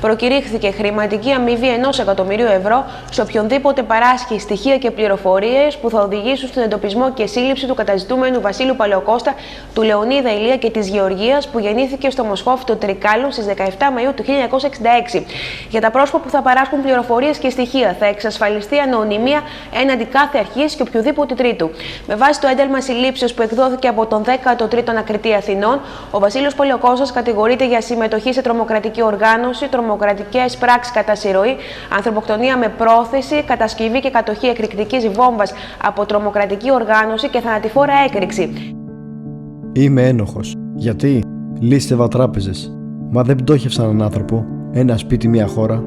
προκηρύχθηκε χρηματική αμοιβή 1 εκατομμυρίου ευρώ σε οποιονδήποτε παράσχει στοιχεία και πληροφορίες που θα οδηγήσουν στον εντοπισμό και σύλληψη του καταζητούμενου Βασίλου Παλαιοκώστα, του Λεωνίδα Ηλία και της Γεωργίας, που γεννήθηκε στο Μοσχόφιτο Τρικάλων στις 17 Μαΐου του 1966. Για τα πρόσωπα που θα παράσχουν πληροφορίες και στοιχεία θα εξασφαλιστεί ανωνυμία έναντι κάθε αρχής και οποιοδήποτε τρίτου. Με βάση το ένταλμα συλλήψεως που εκδόθηκε από τον 13ο Ανακριτή Αθηνών, ο Βασίλειος Παλαιοκώστας κατηγορείται για συμμετοχή σε τρομοκρατική οργάνωση, τρομοκρατικές πράξεις κατά συρροή, ανθρωποκτονία με πρόθεση, κατασκευή και κατοχή εκρηκτικής βόμβας από τρομοκρατική οργάνωση και θανατηφόρα έκρηξη. Είμαι ένοχος. Γιατί? Λίστευα τράπεζες. Μα δεν πτώχευσαν έναν άνθρωπο, ένα σπίτι, μια χώρα.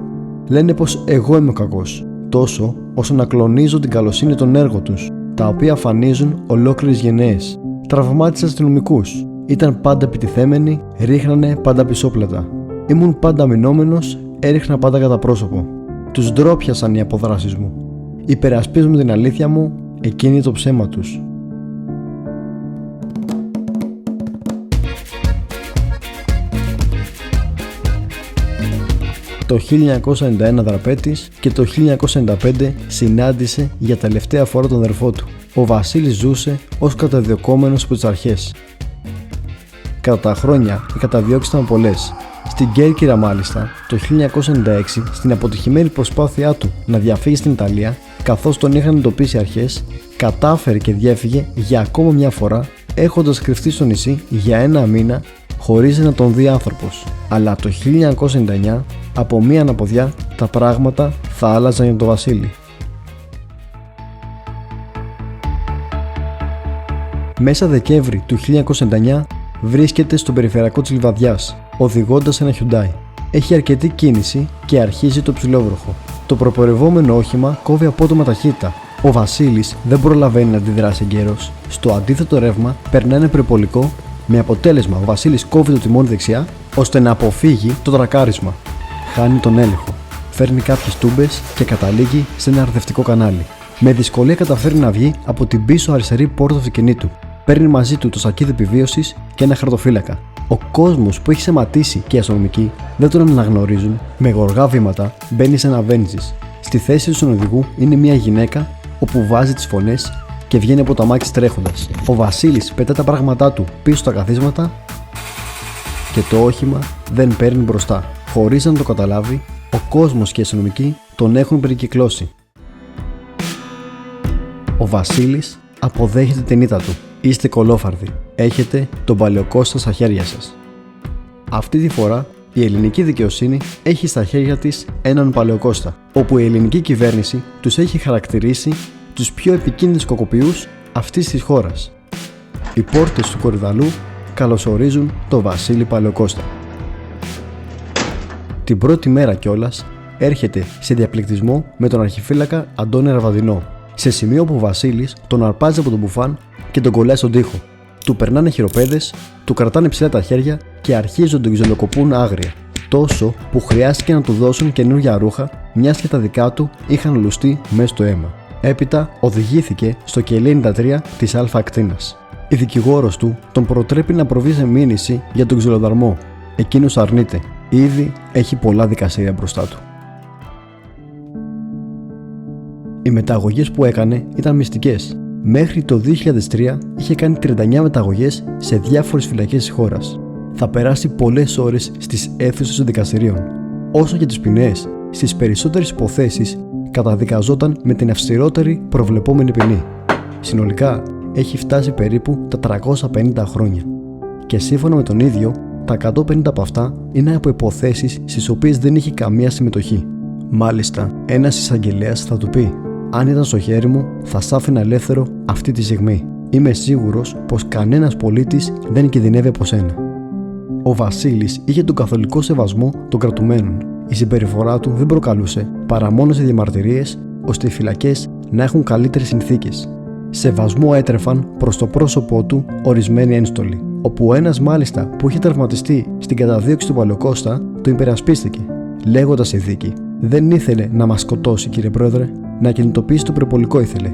Λένε πως εγώ είμαι ο κακός, τόσο όσο να κλονίζω την καλοσύνη των έργων τους, τα οποία αφανίζουν ολόκληρες γενναίες. Τραυμάτισα αστυνομικούς. Ήταν πάντα επιτιθέμενοι, ρίχνανε πάντα πισόπλατα. Ήμουν πάντα αμυνόμενος, έριχνα πάντα κατά πρόσωπο. Τους ντρόπιασαν οι αποδράσεις μου. Υπερασπίζομαι την αλήθεια μου, εκείνη το ψέμα τους. Το 1991 δραπέτης και το 1995 συνάντησε για τελευταία φορά τον αδερφό του. Ο Βασίλης ζούσε ως καταδιωκόμενος από τις αρχές. Κατά τα χρόνια οι καταδιώξεις ήταν πολλές. Στην Κέρκυρα μάλιστα, το 1996, στην αποτυχημένη προσπάθειά του να διαφύγει στην Ιταλία, καθώς τον είχαν εντοπίσει αρχές, κατάφερε και διέφυγε για ακόμα μια φορά, έχοντας κρυφτεί στο νησί για ένα μήνα χωρίς να τον δει άνθρωπος. Αλλά το 1999, από μία αναποδιά, τα πράγματα θα άλλαζαν για τον Βασίλη. Μέσα Δεκέμβρη του 1999 βρίσκεται στον περιφερειακό της Λιβαδιάς, οδηγώντας ένα Hyundai. Έχει αρκετή κίνηση και αρχίζει το ψηλόβροχο. Το προπορευόμενο όχημα κόβει απότομα ταχύτητα. Ο Βασίλης δεν προλαβαίνει να αντιδράσει εγκαίρος. Στο αντίθετο ρεύμα περνάει ένα περιπολικό, με αποτέλεσμα ο Βασίλης κόβει το τιμόνι δεξιά ώστε να αποφύγει το τρακάρισμα. Χάνει τον έλεγχο. Φέρνει κάποιες τούμπες και καταλήγει σε ένα αρδευτικό κανάλι. Με δυσκολία καταφέρει να βγει από την πίσω αριστερή πόρτα του αυτοκινήτου. Παίρνει μαζί του το σακίδι επιβίωσης και ένα χαρτοφύλακα. Ο κόσμος που έχει σεματίσει και οι αστυνομικοί δεν τον αναγνωρίζουν. Με γοργά βήματα μπαίνει σε ένα βένζις. Στη θέση του συνοδηγού είναι μια γυναίκα, όπου βάζει τις φωνές και βγαίνει από το αμάξι τρέχοντας. Ο Βασίλης πετά τα πράγματά του πίσω στα καθίσματα και το όχημα δεν παίρνει μπροστά. Χωρίς να το καταλάβει, ο κόσμος και οι αστυνομικοί τον έχουν περικυκλώσει. Ο Βασίλης αποδέχεται την ήττα του. Είστε κολόφαρδοι. Έχετε τον Παλαιοκώστα στα χέρια σας. Αυτή τη φορά η ελληνική δικαιοσύνη έχει στα χέρια της έναν Παλαιοκώστα, όπου η ελληνική κυβέρνηση τους έχει χαρακτηρίσει τους πιο επικίνδυνους κακοποιούς αυτής της χώρας. Οι πόρτες του Κορυδαλού καλωσορίζουν τον Βασίλη Παλαιοκώστα. Την πρώτη μέρα κιόλας έρχεται σε διαπληκτισμό με τον αρχιφύλακα Αντώνη Ραβαδινό, σε σημείο που ο Βασίλης τον αρπάζει από τον μπουφάν και τον κολλάει στον τοίχο. Του περνάνε χειροπέδες, του κρατάνε ψηλά τα χέρια και αρχίζουν να τον ξυλοκοπούν άγρια. Τόσο που χρειάστηκε να του δώσουν καινούργια ρούχα, μιας και τα δικά του είχαν λουστεί μέσα στο αίμα. Έπειτα οδηγήθηκε στο κελί 93 της Α ακτίνας. Η δικηγόρος του τον προτρέπει να προβεί σε μήνυση για τον ξυλοδαρμό. Εκείνος αρνείται. Ήδη έχει πολλά δικαστήρια μπροστά του. Οι μεταγωγές που έκανε ήταν μυστικές. Μέχρι το 2003 είχε κάνει 39 μεταγωγές σε διάφορες φυλακές της χώρας. Θα περάσει πολλές ώρες στις αίθουσες των δικαστηρίων. Όσο για τις ποινές, στις περισσότερες υποθέσεις καταδικαζόταν με την αυστηρότερη προβλεπόμενη ποινή. Συνολικά έχει φτάσει περίπου τα 350 χρόνια. Και σύμφωνα με τον ίδιο, τα 150 από αυτά είναι από υποθέσεις στις οποίες δεν είχε καμία συμμετοχή. Μάλιστα, ένας εισαγγελέας θα του πει: «Αν ήταν στο χέρι μου, θα σ' άφηνα ελεύθερο αυτή τη στιγμή. Είμαι σίγουρος πως κανένας πολίτης δεν κινδυνεύει από σένα». Ο Βασίλης είχε τον καθολικό σεβασμό των κρατουμένων. Η συμπεριφορά του δεν προκαλούσε παρά μόνο σε διαμαρτυρίες, ώστε οι φυλακές να έχουν καλύτερες συνθήκες. Σεβασμό έτρεφαν προς το πρόσωπό του ορισμένοι ένστολοι, όπου ένας μάλιστα που είχε τραυματιστεί στην καταδίωξη του Παλαιοκώστα το υπερασπίστηκε, λέγοντας στη δίκη: «Δεν ήθελε να μας σκοτώσει, κύριε Πρόεδρε, να κινητοποιήσει το περιπολικό ήθελε».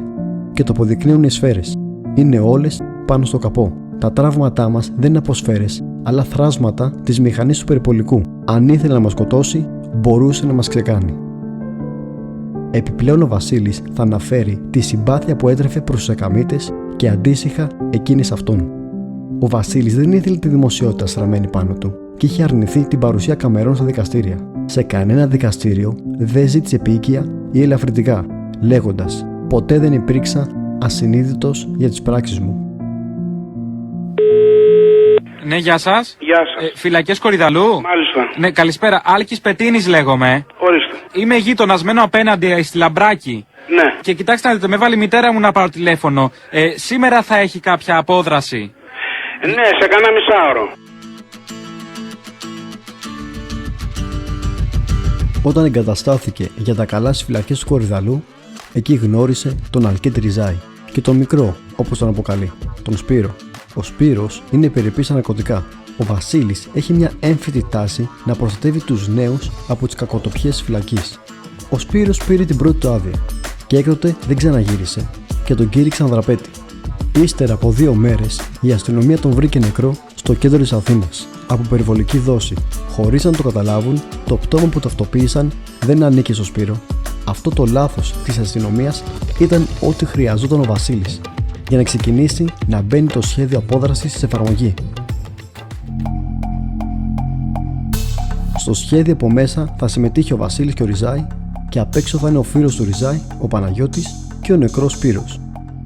Και το αποδεικνύουν οι σφαίρες. Είναι όλες πάνω στο καπό. Τα τραύματά μας δεν είναι από σφαίρες, αλλά θράσματα της μηχανής του περιπολικού. Αν ήθελε να μας σκοτώσει, μπορούσε να μας ξεκάνει. Επιπλέον ο Βασίλης θα αναφέρει τη συμπάθεια που έτρεφε προς τους Ακαμίτες και αντίστοιχα εκείνες αυτών. Ο Βασίλης δεν ήθελε τη δημοσιότητα στραμμένη πάνω του και είχε αρνηθεί την παρουσία καμερών στα δικαστήρια. Σε κανένα δικαστήριο δεν ζήτησε επίοικια ή ελαφρυντικά, λέγοντας «Ποτέ δεν υπήρξα ασυνείδητος για τις πράξεις μου». Ναι, γεια σας. Γεια σας. Φυλακές Κορυδαλού. Μάλιστα. Ναι, καλησπέρα. Άλκης Πετίνης λέγομαι. Ορίστε. Είμαι γείτονας, μένω απέναντι στη Λαμπράκη. Ναι. Και κοιτάξτε να δείτε, με βάλει η μητέρα μου να πάρω τηλέφωνο. Σήμερα θα έχει κάποια απόδραση. Ναι, σε κάνα μισάωρο. Όταν εγκαταστάθηκε για τα καλά στις φυλακές του Κορυδαλού, εκεί γνώρισε τον Αλκέτ Ριζάη και τον μικρό, όπως τον αποκαλεί, τον Σπύρο. Ο Σπύρος είναι περιποιής στα ναρκωτικά. Ο Βασίλης έχει μια έμφυτη τάση να προστατεύει τους νέους από τις κακοτοπιές της φυλακής. Ο Σπύρος πήρε την πρώτη του άδεια και έκτοτε δεν ξαναγύρισε και τον κήρυξαν δραπέτη. Ύστερα από 2 μέρες η αστυνομία τον βρήκε νεκρό στο κέντρο της Αθήνας από περιβολική δόση. Χωρίς να το καταλάβουν, το πτώμα που ταυτοποίησαν δεν ανήκε στο Σπύρο. Αυτό το λάθος της αστυνομίας ήταν ό,τι χρειαζόταν ο Βασίλης για να ξεκινήσει να μπαίνει το σχέδιο απόδρασης σε εφαρμογή. Στο σχέδιο από μέσα θα συμμετείχε ο Βασίλης και ο Ριζάη και απ' έξω θα είναι ο φίλος του Ριζάη, ο Παναγιώτης και ο νεκρός Σπύρος.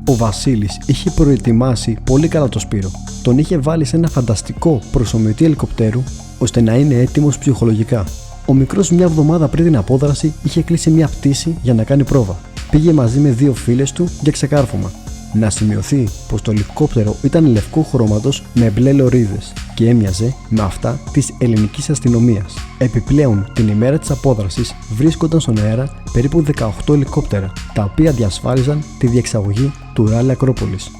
Ο Βασίλης είχε προετοιμάσει πολύ καλά το Σπύρο. Τον είχε βάλει σε ένα φανταστικό προσομοιωτή ελικοπτέρου ώστε να είναι έτοιμος ψυχολογικά. Ο μικρός μια εβδομάδα πριν την απόδραση είχε κλείσει μια πτήση για να κάνει πρόβα. Πήγε μαζί με 2 φίλες του για ξεκάρφωμα. Να σημειωθεί πως το ελικόπτερο ήταν λευκού χρώματος με μπλε λωρίδες και έμοιαζε με αυτά της ελληνικής αστυνομίας. Επιπλέον, την ημέρα της απόδρασης βρίσκονταν στον αέρα περίπου 18 ελικόπτερα, τα οποία διασφάλιζαν τη διεξαγωγή του ράλι Ακρόπολης.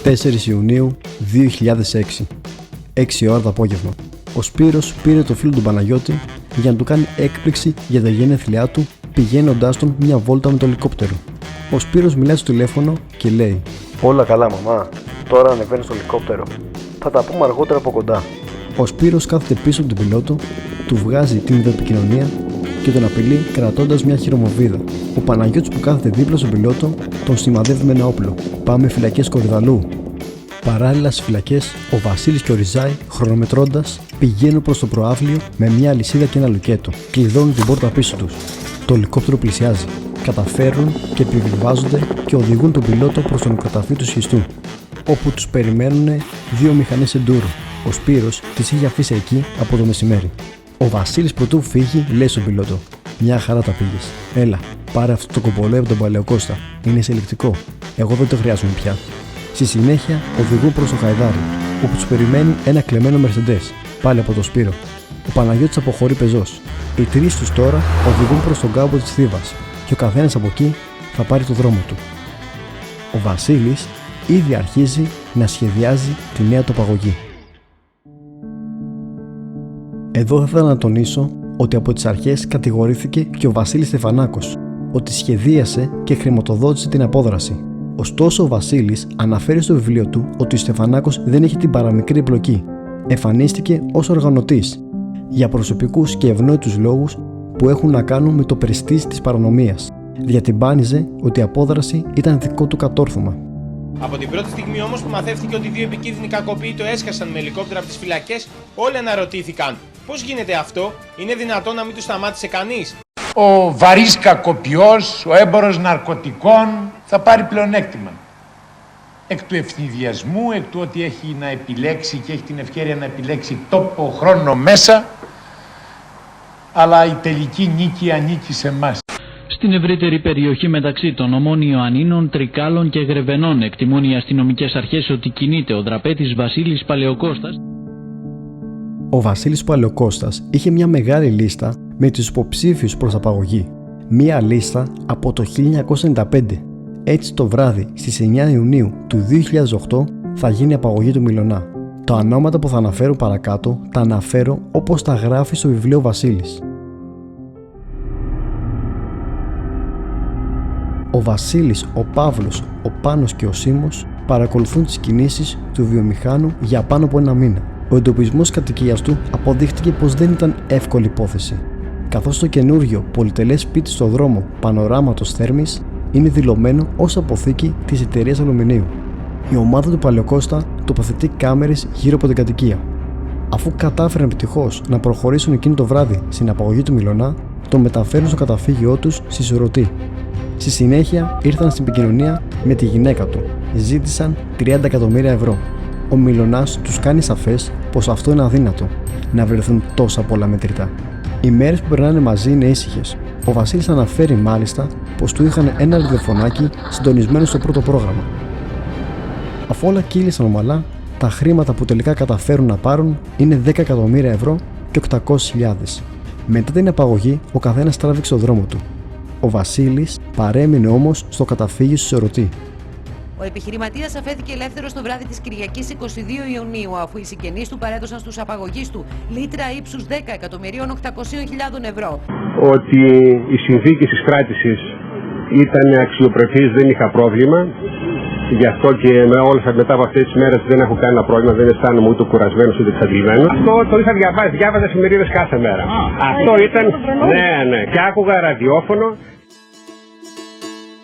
4 Ιουνίου 2006, 6 ώρα το απόγευμα. Ο Σπύρος πήρε το φίλο του Παναγιώτη για να του κάνει έκπληξη για τα γενέθλιά του, πηγαίνοντάς τον μια βόλτα με το ελικόπτερο. Ο Σπύρος μιλάει στο τηλέφωνο και λέει: «Όλα καλά, μαμά. Τώρα ανεβαίνει στο ελικόπτερο. Θα τα πούμε αργότερα από κοντά». Ο Σπύρος κάθεται πίσω από τον πιλότο, του βγάζει την ιδεοπικοινωνία και τον απειλεί κρατώντας μια χειρομοβίδα. Ο Παναγιώτης που κάθεται δίπλα στον πιλότο τον σημαδεύει με ένα όπλο. «Πάμε φυλακές Κορυδαλού». Παράλληλα στις φυλακές, ο Βασίλης και ο Ριζάη, χρονομετρώντας, πηγαίνουν προς το προάβλιο με μια λυσίδα και ένα λουκέτο. Κλειδώνουν την πόρτα πίσω τους. Το ελικόπτερο πλησιάζει. Καταφέρουν και επιβιβάζονται και οδηγούν τον πιλότο προς το νεκροταφείο του σχιστού, όπου τους περιμένουν 2 μηχανές εντούρο. Ο Σπύρος τις είχε αφήσει εκεί από το μεσημέρι. Ο Βασίλης πρωτού φύγει, λέει στον πιλότο: «Μια χαρά τα πήγες. Έλα, πάρε αυτό το κομπολέ από τον Παλαιοκώστα. Είναι συλλεκτικό. Εγώ δεν το χρειάζομαι πια». Στη συνέχεια οδηγούν προς το Χαϊδάρι, όπου τους περιμένει ένα κλεμμένο Mercedes, πάλι από το Σπύρο. Ο Παναγιώτης αποχωρεί πεζός. Οι 3 τους τώρα οδηγούν προς τον κάμπο της Θήβας και ο καθένας από εκεί θα πάρει το δρόμο του. Ο Βασίλης ήδη αρχίζει να σχεδιάζει τη νέα του απαγωγή. Εδώ θα ήθελα να τονίσω ότι από τις αρχές κατηγορήθηκε και ο Βασίλης Στεφανάκος ότι σχεδίασε και χρηματοδότησε την απόδραση. Ωστόσο, ο Βασίλης αναφέρει στο βιβλίο του ότι ο Στεφανάκος δεν είχε την παραμικρή εμπλοκή. Εμφανίστηκε ως οργανωτής για προσωπικούς και ευνόητους λόγους που έχουν να κάνουν με το πρεστίζ της παρανομίας. Διατυμπάνιζε ότι η απόδραση ήταν δικό του κατόρθωμα. Από την πρώτη στιγμή όμως που μαθεύτηκε ότι 2 επικίνδυνοι κακοποιοί το έσκασαν με ελικόπτερα από τις φυλακές, όλοι αναρωτήθηκαν πώς γίνεται αυτό, είναι δυνατόν να μην του σταμάτησε κανείς? Ο βαρύς κακοποιός, ο έμπορος ναρκωτικών θα πάρει πλεονέκτημα. Εκ του ευνηδιασμού, εκ του ότι έχει να επιλέξει και έχει την ευκαιρία να επιλέξει τόπο, χρόνο μέσα, αλλά η τελική νίκη ανήκει σε εμάς. Στην ευρύτερη περιοχή μεταξύ των ομών Ιωαννίνων, Τρικάλων και Γρεβενών εκτιμούν οι αστυνομικές αρχές ότι κινείται ο δραπέτης Βασίλης Παλαιοκώστας. Ο Βασίλης Παλαιοκώστας είχε μια μεγάλη λίστα με τους υποψήφιους προς απαγωγή. Μια λίστα από το 1995. Έτσι το βράδυ στις 9 Ιουνίου του 2008 θα γίνει η απαγωγή του Μιλωνά. Τα ονόματα που θα αναφέρω παρακάτω τα αναφέρω όπως τα γράφει στο βιβλίο Βασίλης. Ο Βασίλης, ο Παύλος, ο Πάνος και ο Σίμος παρακολουθούν τις κινήσεις του βιομηχάνου για πάνω από 1 μήνα. Ο εντοπισμός κατοικίας του αποδείχτηκε πως δεν ήταν εύκολη υπόθεση, καθώς το καινούριο πολυτελές σπίτι στο δρόμο Πανοράματος Θέρμης είναι δηλωμένο ως αποθήκη της εταιρείας αλουμινίου. Η ομάδα του Παλαιοκώστα τοποθετεί κάμερες γύρω από την κατοικία. Αφού κατάφεραν επιτυχώς να προχωρήσουν εκείνο το βράδυ στην απαγωγή του Μιλωνά, τον μεταφέρουν στο καταφύγιό τους στη Σουρωτή. Στη συνέχεια ήρθαν στην επικοινωνία με τη γυναίκα του. Ζήτησαν 30 εκατομμύρια ευρώ. Ο Μιλωνάς τους κάνει σαφές πως αυτό είναι αδύνατο, να βρεθούν τόσα πολλά μετρητά. Οι μέρες που περνάνε μαζί είναι ήσυχες. Ο Βασίλης αναφέρει μάλιστα πως του είχαν ένα ραδιοφωνάκι συντονισμένο στο πρώτο πρόγραμμα. Αφού όλα κύλησαν ομαλά, τα χρήματα που τελικά καταφέρουν να πάρουν είναι 10 εκατομμύρια ευρώ και 800.000. Μετά την απαγωγή, ο καθένας τράβηξε το δρόμο του. Ο Βασίλης παρέμεινε όμως στο καταφύγιο στη Σουρωτή. Ο επιχειρηματίας αφέθηκε ελεύθερος το βράδυ της Κυριακής 22 Ιουνίου, αφού οι συγγενείς του παρέδωσαν στους απαγωγείς του λίτρα ύψους 10.800.000 ευρώ. Ότι οι συνθήκες της κράτησης ήταν αξιοπρεπείς, δεν είχα πρόβλημα. Γι' αυτό και μετά από αυτές τις μέρες δεν έχω κανένα πρόβλημα, δεν αισθάνομαι ούτε κουρασμένος ούτε εξαντλημένος. Αυτό το είχα διαβάσει, διάβαζα εφημερίδες κάθε μέρα. Αυτό ήταν, ναι, και άκουγα ραδιόφωνο.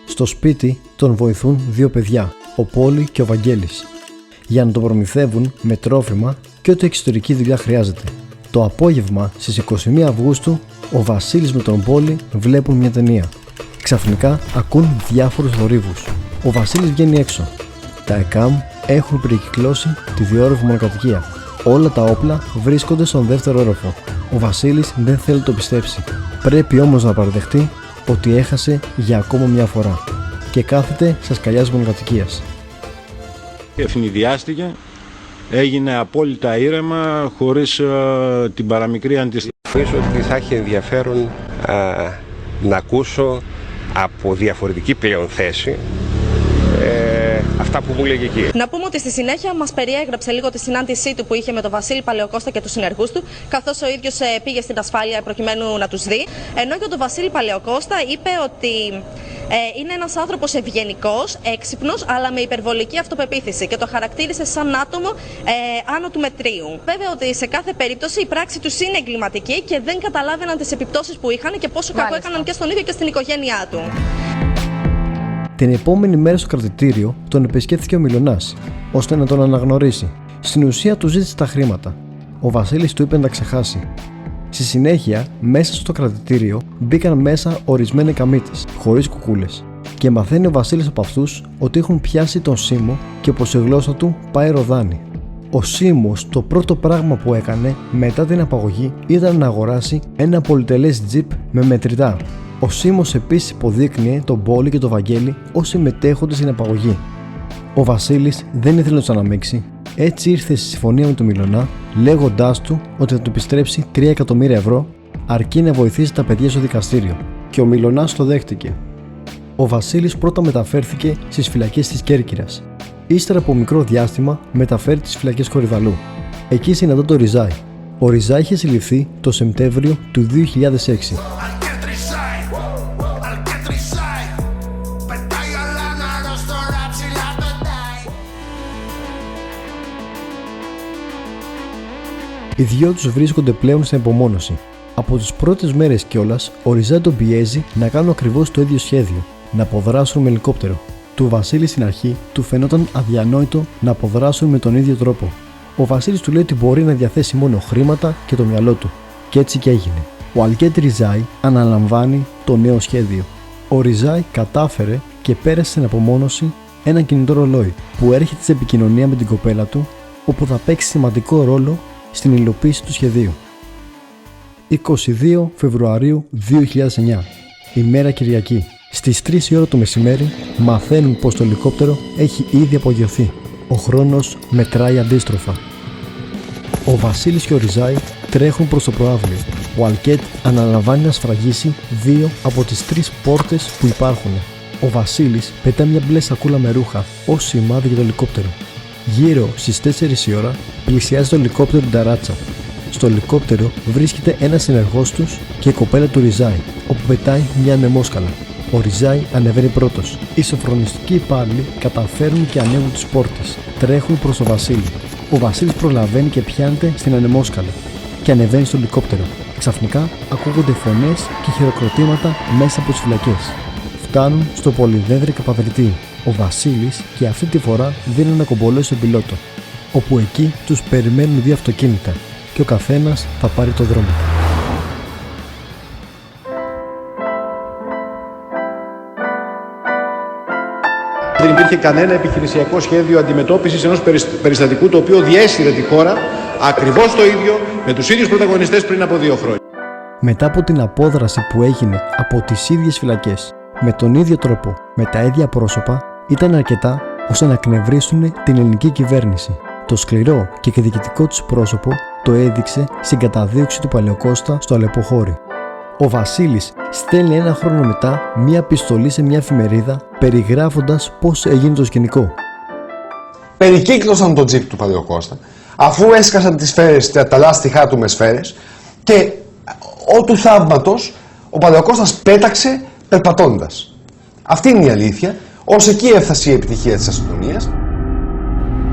Στο σπίτι τον βοηθούν δύο παιδιά, ο Πόλη και ο Βαγγέλης, για να τον προμηθεύουν με τρόφιμα και ό,τι εξωτερική δουλειά χρειάζεται. Το απόγευμα στις 21 Αυγούστου, ο Βασίλης με τον Πόλη βλέπουν μια ταινία. Ξαφνικά ακούν διάφορους θορύβους. Ο Βασίλης βγαίνει έξω. Τα ΕΚΑΜ έχουν περικυκλώσει τη διόρροφη μονοκατοικία. Όλα τα όπλα βρίσκονται στον δεύτερο όροφο. Ο Βασίλης δεν θέλει να το πιστέψει. Πρέπει όμως να παραδεχτεί ότι έχασε για ακόμα μια φορά και κάθεται στα σκαλιά της μονοκατοικίας. Ευνηδιάστηκε, έγινε απόλυτα ήρεμα, χωρίς την παραμικρή αντιστοιχεία. Νομίζω ότι θα έχει ενδιαφέρον να ακούσω από διαφορετική πλέον θέση αυτά που μου λέγει εκεί. Να πούμε ότι στη συνέχεια μας περιέγραψε λίγο τη συνάντησή του που είχε με τον Βασίλη Παλαιοκώστα και τους συνεργούς του, καθώς ο ίδιος πήγε στην ασφάλεια προκειμένου να τους δει. Ενώ για τον Βασίλη Παλαιοκώστα είπε ότι είναι ένας άνθρωπος ευγενικός, έξυπνος, αλλά με υπερβολική αυτοπεποίθηση και το χαρακτήρισε σαν άτομο άνω του μετρίου. Βέβαια ότι σε κάθε περίπτωση η πράξη τους είναι εγκληματική και δεν καταλάβαιναν τις επιπτώσεις που είχαν και πόσο κακό έκαναν και στον ίδιο και στην οικογένειά του. Την επόμενη μέρα στο κρατητήριο τον επισκέφθηκε ο Μιλωνάς, ώστε να τον αναγνωρίσει. Στην ουσία του ζήτησε τα χρήματα. Ο Βασίλης του είπε να τα ξεχάσει. Στη συνέχεια, μέσα στο κρατητήριο μπήκαν μέσα ορισμένοι καμίτες, χωρίς κουκούλες. Και μαθαίνει ο Βασίλης από αυτούς ότι έχουν πιάσει τον Σίμο και πως η γλώσσα του πάει ροδάνη. Ο Σίμος το πρώτο πράγμα που έκανε μετά την απαγωγή ήταν να αγοράσει ένα πολυτελές τζιπ με μετρητά. Ο Σίμος επίσης υποδείκνυε τον Πόλη και τον Βαγγέλη ως συμμετέχοντες στην απαγωγή. Ο Βασίλης δεν ήθελε να τους αναμίξει, έτσι ήρθε στη συμφωνία με τον Μιλωνά, λέγοντάς του ότι θα του επιστρέψει 3 εκατομμύρια ευρώ αρκεί να βοηθήσει τα παιδιά στο δικαστήριο. Και ο Μιλωνάς το δέχτηκε. Ο Βασίλης πρώτα μεταφέρθηκε στις φυλακές της Κέρκυρας. Ύστερα από μικρό διάστημα μεταφέρει στις φυλακές Κορυδαλού. Εκεί συναντά τον Ριζάη. Ο Ριζάη είχε συλληφθεί το Σεπτέμβριο του 2006. Οι δυο τους βρίσκονται πλέον στην απομόνωση. Από τις πρώτες μέρες κιόλας, ο Ριζάη τον πιέζει να κάνουν ακριβώς το ίδιο σχέδιο, να αποδράσουν με ελικόπτερο. Του Βασίλη στην αρχή του φαινόταν αδιανόητο να αποδράσουν με τον ίδιο τρόπο. Ο Βασίλης του λέει ότι μπορεί να διαθέσει μόνο χρήματα και το μυαλό του. Και έτσι και έγινε. Ο Αλκέτ Ριζάη αναλαμβάνει το νέο σχέδιο. Ο Ριζάη κατάφερε και πέρασε στην απομόνωση ένα κινητό ρολόι που έρχεται σε επικοινωνία με την κοπέλα του, όπου θα παίξει σημαντικό ρόλο στην υλοποίηση του σχεδίου. 22 Φεβρουαρίου 2009, ημέρα Κυριακή. Στις 3 η ώρα το μεσημέρι μαθαίνουν πως το ελικόπτερο έχει ήδη απογειωθεί. Ο χρόνος μετράει αντίστροφα. Ο Βασίλης και ο Ριζάη τρέχουν προς το προαύλιο. Ο Αλκέτ αναλαμβάνει να σφραγίσει 2 από τις 3 πόρτες που υπάρχουν. Ο Βασίλης πετά μια μπλε σακούλα με ρούχα ως σημάδι για το ελικόπτερο. Γύρω στις 4 η ώρα πλησιάζει το ελικόπτερο την ταράτσα. Στο ελικόπτερο βρίσκεται ένας συνεργός τους και η κοπέλα του Ριζάη, όπου πετάει μια ανεμόσκαλα. Ο Ριζάη ανεβαίνει πρώτος. Οι σοφρονιστικοί υπάλληλοι καταφέρνουν και ανέβουν τις πόρτες. Τρέχουν προς τον Βασίλη. ο Βασίλης προλαβαίνει και πιάνεται στην ανεμόσκαλα και ανεβαίνει στο ελικόπτερο. Ξαφνικά ακούγονται φωνές και χειροκροτήματα μέσα από τις φυλακές. Φτάνουν στο πολυδέδρυ Παπαδριτή. Ο Βασίλης και αυτή τη φορά δίνει ένα κομπολό στον πιλότο, όπου εκεί τους περιμένουν 2 αυτοκίνητα και ο καθένας θα πάρει το δρόμο του. Δεν υπήρχε κανένα επιχειρησιακό σχέδιο αντιμετώπισης ενός περιστατικού το οποίο διέσυρε τη χώρα ακριβώς το ίδιο με τους ίδιους πρωταγωνιστές πριν από 2 χρόνια. Μετά από την απόδραση που έγινε από τις ίδιες φυλακές, με τον ίδιο τρόπο, με τα ίδια πρόσωπα, ήταν αρκετά ώστε να εκνευρίσουν την ελληνική κυβέρνηση. Το σκληρό και εκδικητικό τους πρόσωπο το έδειξε στην καταδίωξη του Παλαιοκώστα στο Αλεποχώρι. Ο Βασίλης στέλνει 1 χρόνο μετά μία επιστολή σε μια εφημερίδα περιγράφοντας πώς έγινε το σκηνικό. Περικύκλωσαν το τζιπ του Παλαιοκώστα, αφού έσκασαν τις σφαίρες, τα λάστιχά του με σφαίρες, και ό του θαύματος ο Παλαιοκώστας πέταξε περπατώντας. Αυτή είναι η αλήθεια. Ως εκεί έφτασε η επιτυχία της αστυνομίας.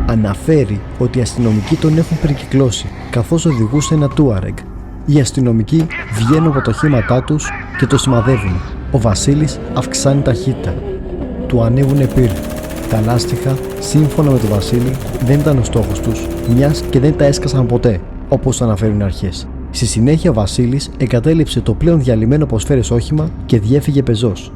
Αναφέρει ότι οι αστυνομικοί τον έχουν περικυκλώσει καθώς οδηγούσε ένα Touareg. Οι αστυνομικοί βγαίνουν από τα οχήματά τους και το σημαδεύουν. Ο Βασίλης αυξάνει ταχύτητα. Του ανοίγουν πυρ. Τα λάστιχα, σύμφωνα με τον Βασίλη, δεν ήταν ο στόχος τους, μιας και δεν τα έσκασαν ποτέ, όπως αναφέρουν οι αρχές. Στη συνέχεια ο Βασίλης εγκατέλειψε το πλέον διαλυμένο από σφαίρες όχημα και διέφυγε πεζός.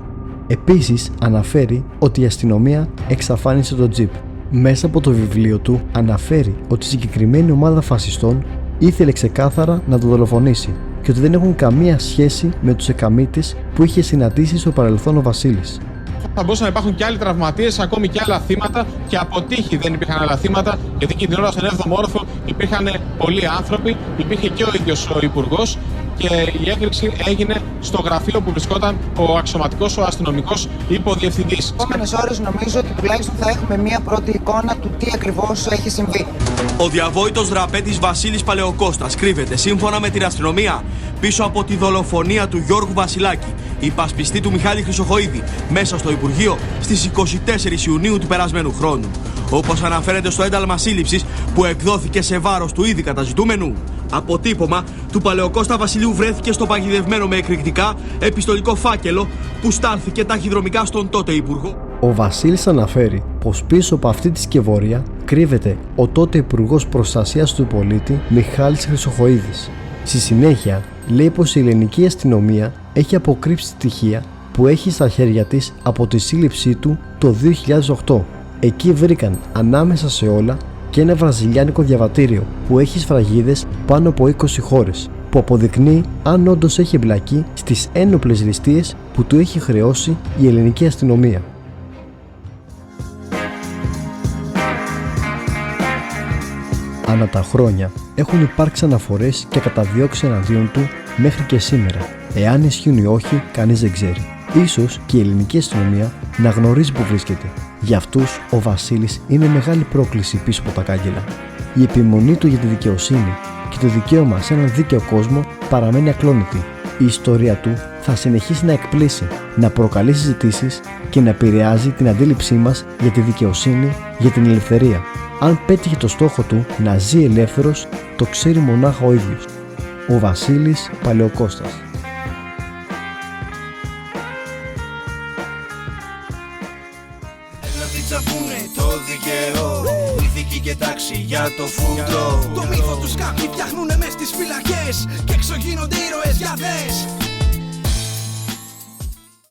Επίσης αναφέρει ότι η αστυνομία εξαφάνισε το τζιπ. Μέσα από το βιβλίο του αναφέρει ότι η συγκεκριμένη ομάδα φασιστών ήθελε ξεκάθαρα να το δολοφονήσει και ότι δεν έχουν καμία σχέση με τους εκαμίτες που είχε συναντήσει στο παρελθόν ο Βασίλης. Θα μπορούσαν να υπάρχουν και άλλοι τραυματίες, ακόμη και άλλα θύματα, και από τύχη δεν υπήρχαν άλλα θύματα, γιατί και την ώρα στον 7ο όροφο υπήρχαν πολλοί άνθρωποι, υπήρχε και ο ίδιος ο Υπουργός, και η έκρηξη έγινε στο γραφείο που βρισκόταν ο αξιωματικός, ο αστυνομικός υποδιευθυντής. Στις επόμενες ώρες νομίζω ότι τουλάχιστον θα έχουμε μία πρώτη εικόνα του τι ακριβώς έχει συμβεί. Ο διαβόητος δραπέτης Βασίλης Παλαιοκώστας κρύβεται, σύμφωνα με την αστυνομία, πίσω από τη δολοφονία του Γιώργου Βασιλάκη, υπασπιστή του Μιχάλη Χρυσοχοΐδη, μέσα στο Υπουργείο στις 24 Ιουνίου του περασμένου χρόνου. Όπως αναφέρεται στο ένταλμα σύλληψης που εκδόθηκε σε βάρος του ήδη καταζητούμενου. Αποτύπωμα του Παλαιοκώστα Βασιλείου βρέθηκε στο παγιδευμένο με εκρηκτικά επιστολικό φάκελο που στάλθηκε ταχυδρομικά στον τότε Υπουργό. Ο Βασίλης αναφέρει πως πίσω από αυτή τη σκευωρία κρύβεται ο τότε Υπουργός Προστασίας του Πολίτη Μιχάλης Χρυσοχοΐδης. Στη συνέχεια λέει πως η ελληνική αστυνομία έχει αποκρύψει στοιχεία που έχει στα χέρια της από τη σύλληψή του το 2008. Εκεί βρήκαν ανάμεσα σε όλα και ένα βραζιλιάνικο διαβατήριο που έχει σφραγίδες πάνω από 20 χώρες, που αποδεικνύει αν όντως έχει εμπλακεί στις ένοπλες ληστείες που του έχει χρεώσει η ελληνική αστυνομία. Ανά τα χρόνια έχουν υπάρξει αναφορές και καταδιώξεις εναντίον του μέχρι και σήμερα. Εάν ισχύουν ή όχι, κανείς δεν ξέρει. Ίσως και η ελληνική αστυνομία να γνωρίζει που βρίσκεται. Για αυτούς ο Βασίλης είναι μεγάλη πρόκληση πίσω από τα κάγκελα. Η επιμονή του για τη δικαιοσύνη και το δικαίωμα σε έναν δίκαιο κόσμο παραμένει ακλόνητη. Η ιστορία του θα συνεχίσει να εκπλήσει, να προκαλεί συζητήσεις και να επηρεάζει την αντίληψή μας για τη δικαιοσύνη, για την ελευθερία. Αν πέτυχε το στόχο του να ζει ελεύθερος, το ξέρει μονάχα ο ίδιος. Ο Βασίλης Παλαιοκώστας. Το δικαίω, ηθική και τάξη για το φούντο. Το μύθο τους κάποιοι φτιάχνουνε μες στις φυλακές και έξω γίνονται ήρωες για δες.